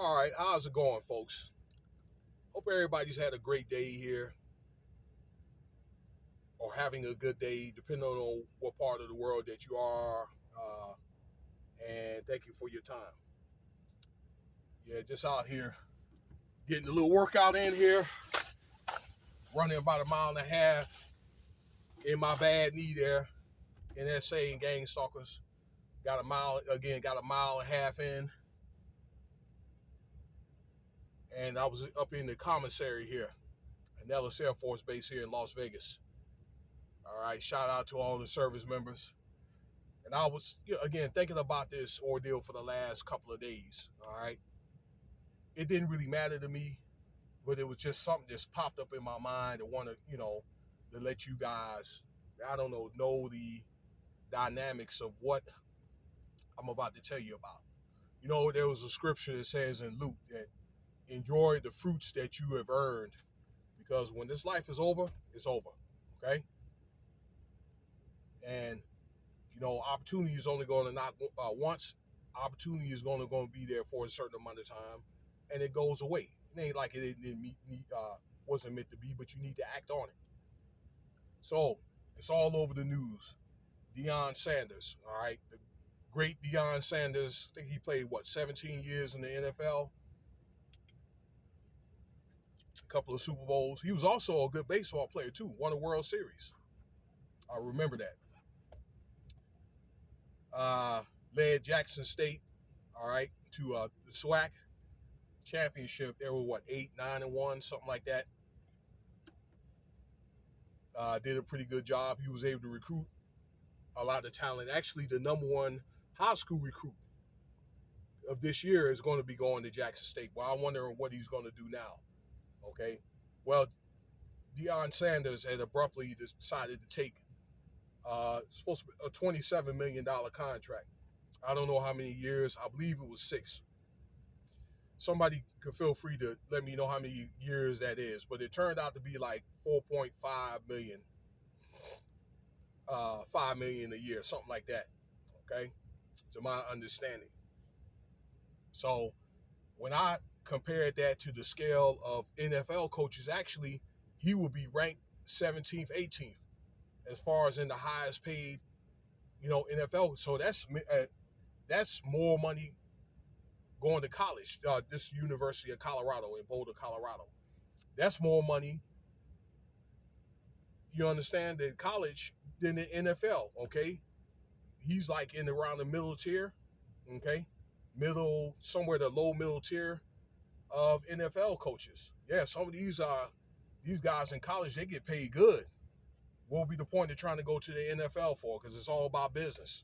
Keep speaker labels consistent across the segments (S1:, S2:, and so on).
S1: All right, how's it going, folks? Hope everybody's had a great day here or having a good day, depending on what part of the world that you are. Uh, and thank you for your time. Yeah, just out here getting a little workout in here, running about a mile and a half in my bad knee there in SA and Gang Stalkers. Got a mile and a half in. And I was up in the commissary here at Nellis Air Force Base here in Las Vegas. All right, shout out to all the service members. And I was, again, thinking about this ordeal for the last couple of days. All right. It didn't really matter to me, but it was just something that's popped up in my mind. I want to, to let you guys, I don't know the dynamics of what I'm about to tell you about. There was a scripture that says in Luke that enjoy the fruits that you have earned because when this life is over, it's over. Okay. And opportunity is only going to knock once. Opportunity is going to be there for a certain amount of time, and it goes away. It ain't like wasn't meant to be, but you need to act on it. So it's all over the news. Deon Saunders, all right, the great Deon Saunders. I think he played 17 years in the NFL, a couple of Super Bowls. He was also a good baseball player too. Won a World Series. I remember that. Led Jackson State, all right, to the SWAC championship. They were 8, 9-1, something like that. Did a pretty good job. He was able to recruit a lot of talent. Actually, the number one high school recruit of this year is going to be going to Jackson State. Well, I'm wondering what he's going to do now. Okay. Well, Deon Saunders had abruptly decided to take supposed to be a $27 million contract. I don't know how many years. I believe it was 6. Somebody could feel free to let me know how many years that is, but it turned out to be like 4.5 million, 5 million a year, something like that. Okay, to my understanding. So when I compared that to the scale of NFL coaches, actually he would be ranked 17th, 18th as far as in the highest paid, NFL. So that's more money going to college, this University of Colorado in Boulder, Colorado. That's more money, you understand, than college than the NFL, okay? He's like in around the middle tier, okay? Somewhere the low middle tier of NFL coaches. Yeah, some of these guys in college, they get paid good. What would be the point of trying to go to the NFL for? Because it's all about business.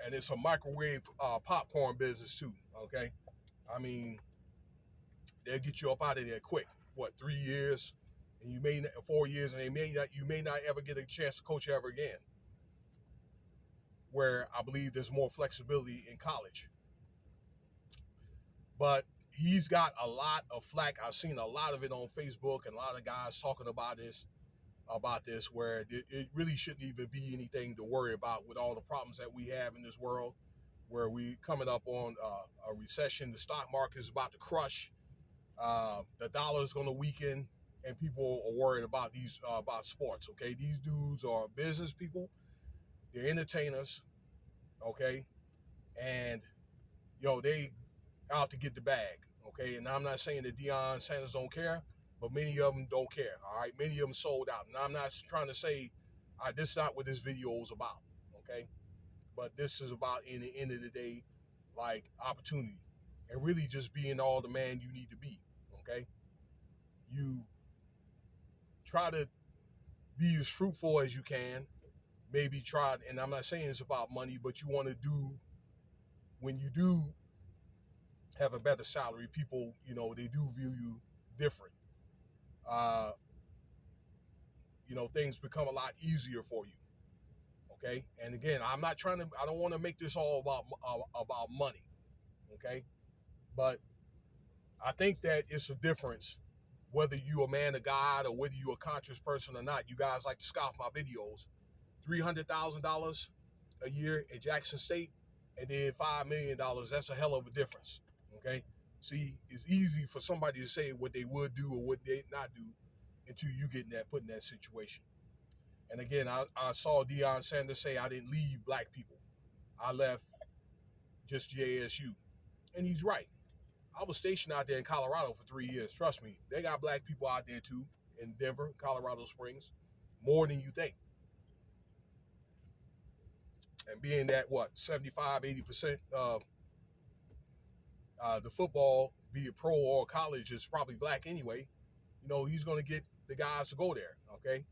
S1: And it's a microwave popcorn business too, okay? I mean, they'll get you up out of there quick. 3 years, and 4 years, and you may not ever get a chance to coach ever again. Where I believe there's more flexibility in college, but he's got a lot of flack. I've seen a lot of it on Facebook, and a lot of guys talking about this, where it really shouldn't even be anything to worry about with all the problems that we have in this world, where we coming up on a recession. The stock market is about to crush. The dollar is going to weaken, and people are worried about about sports. Okay, these dudes are business people, they're entertainers. Okay, and they out to get the bag. Okay, and I'm not saying that Deon Sanders don't care, but many of them don't care. All right, many of them sold out, and I'm not trying to say this is not what this video is about. Okay, but this is about, in the end of the day, like opportunity, and really just being all the man you need to be. Okay. You try to be as fruitful as you can. Maybe try, and I'm not saying it's about money, but you want to do, when you do have a better salary, people, they do view you different. Things become a lot easier for you. Okay. And again, I don't want to make this all about money. Okay. But I think that it's a difference whether you a man of God or whether you a conscious person or not. You guys like to scoff my videos. $300,000 a year at Jackson State. and then $5 million, that's a hell of a difference. Okay. See, it's easy for somebody to say what they would do or what they not do until you get in that put in that situation. And again, I saw Deon Saunders say I didn't leave black people. I left just JSU. And he's right. I was stationed out there in Colorado for 3 years. Trust me, they got black people out there too in Denver, Colorado Springs, more than you think. And being that, what, 75, 80% of the football, be it pro or college, is probably black anyway, he's going to get the guys to go there, okay?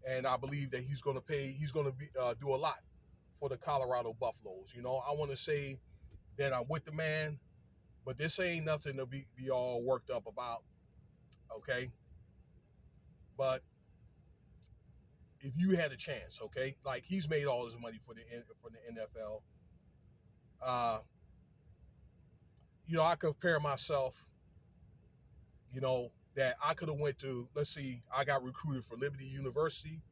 S1: And I believe that he's going to do a lot for the Colorado Buffaloes. I want to say that I'm with the man, but this ain't nothing to be all worked up about, okay? But if you had a chance, okay, like he's made all his money for the NFL. I compare myself, that I could have went to. Let's see, I got recruited for Liberty University,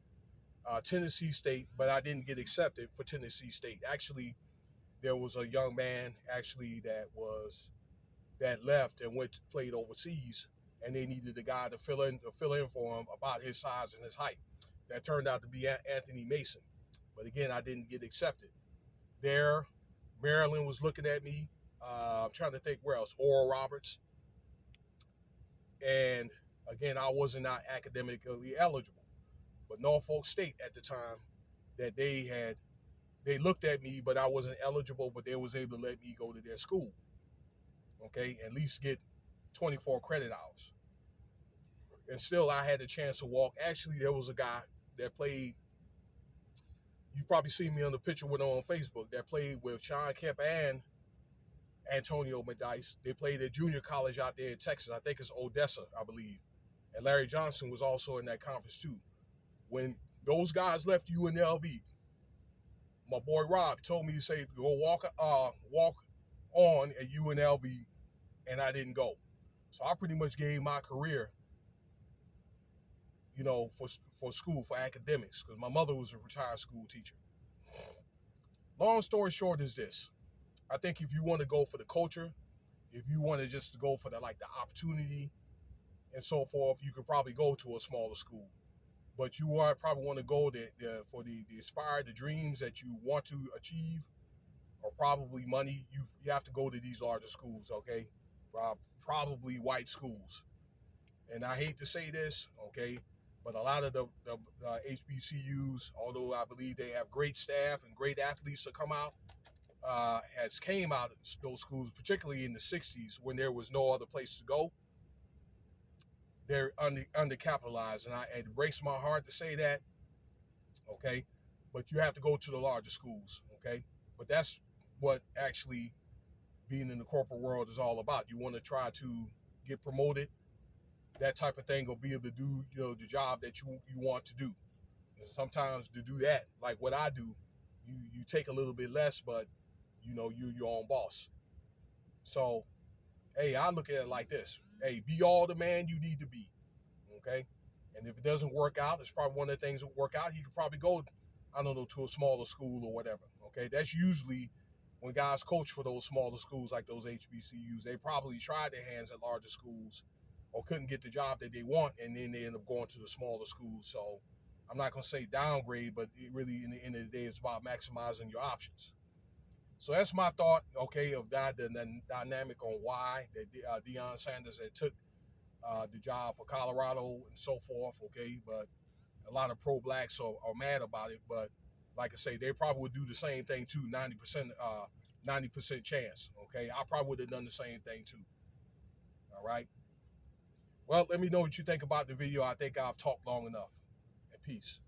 S1: Tennessee State, but I didn't get accepted for Tennessee State. Actually, there was a young man that left and played overseas, and they needed a guy to fill in for him about his size and his height. That turned out to be Anthony Mason. But again, I didn't get accepted. There, Maryland was looking at me. I'm trying to think where else. Oral Roberts. And again, I was not academically eligible. But Norfolk State at the time, that they looked at me, but I wasn't eligible, but they was able to let me go to their school. Okay, at least get 24 credit hours. And still, I had the chance to walk. Actually, there was a guy that played. You probably see me on the picture with him on Facebook, that played with Sean Kemp and Antonio Medice. They played at junior college out there in Texas. I think it's Odessa, I believe. And Larry Johnson was also in that conference too. When those guys left UNLV, my boy Rob told me to say, go walk on at UNLV, and I didn't go. So I pretty much gave my career, for school, for academics, because my mother was a retired school teacher. Long story short is this. I think if you want to go for the culture, if you want to just go for the opportunity and so forth, you could probably go to a smaller school. But you probably want to go for the aspire, the dreams that you want to achieve, or probably money, you have to go to these larger schools, okay? Probably white schools. And I hate to say this, okay, but a lot of the HBCUs, although I believe they have great staff and great athletes to come out, has came out of those schools, particularly in the 60s when there was no other place to go. They're undercapitalized, and it breaks my heart to say that, okay? But you have to go to the larger schools, okay? But that's what actually being in the corporate world is all about. You want to try to get promoted, that type of thing, or be able to do, the job that you want to do. And sometimes to do that, like what I do, you take a little bit less, but you're your own boss. So, hey, I look at it like this. Hey, be all the man you need to be, okay? And if it doesn't work out, it's probably one of the things that work out. He could probably go, I don't know, to a smaller school or whatever, okay? That's usually when guys coach for those smaller schools like those HBCUs. They probably tried their hands at larger schools or couldn't get the job that they want, and then they end up going to the smaller schools. So I'm not going to say downgrade, but it really, in the end of the day, it's about maximizing your options. So that's my thought, okay, of that, the dynamic on why that Deon Saunders had took the job for Colorado and so forth, okay? But a lot of pro-blacks are mad about it. But like I say, they probably would do the same thing too, 90% chance, okay? I probably would have done the same thing too, all right? Well, let me know what you think about the video. I think I've talked long enough. And peace.